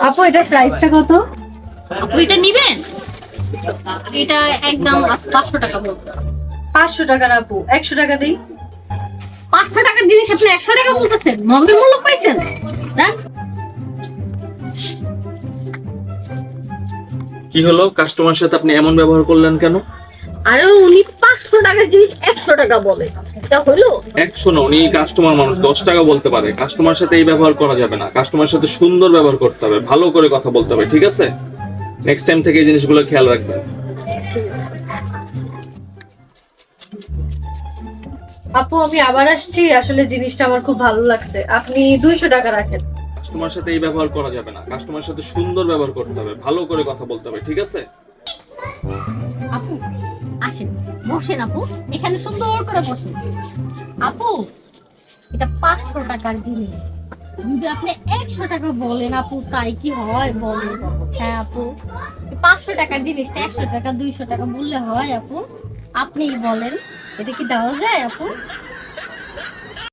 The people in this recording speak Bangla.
আপু এটার প্রাইসটা কত? আপু এটা নিবেন? এটা একদম 500 টাকা বলবো। 500 টাকা না আপু, 100 টাকা দিই। 500 টাকার জিনিস আপনি 100 টাকা বলতেছেন? মগের মূল্য পাইছেন না? কি হলো, কাস্টমার সাথে আপনি এমন ব্যবহার করলেন কেন? আরে উনি 500 টাকার জিনিস 100 টাকা বলে, এটা হলো? 100 না, উনি কাস্টমার মানুষ, 10 টাকা বলতে পারে। কাস্টমার সাথে এই ব্যবহার করা যাবে না। কাস্টমার সাথে সুন্দর ব্যবহার করতে হবে, ভালো করে কথা বলতে হবে, ঠিক আছে? নেক্সট টাইম থেকে এই জিনিসগুলো খেয়াল রাখবেন। আপু আমি আবার আসছি, আসলে জিনিসটা আমার খুব ভালো লাগছে, আপনি 200 টাকা রাখেন। কাস্টমার সাথে এই ব্যবহার করা যাবে না। কাস্টমার সাথে সুন্দর ব্যবহার করতে হবে, ভালো করে কথা বলতে হবে, ঠিক আছে? আপু আসেন, বসেন আপু, এখানে সুন্দর করে বসেন। আপু এটা 500 টাকার জিনিস, যদি আপনি 100 টাকা বলেন আপু তাই কি হয় বলেন? হ্যাঁ আপু, 500 টাকার জিনিসটা 100 টাকা 200 টাকা বললে হয় আপু? আপনিই বলেন, এটা কি দেওয়া যায় আপু?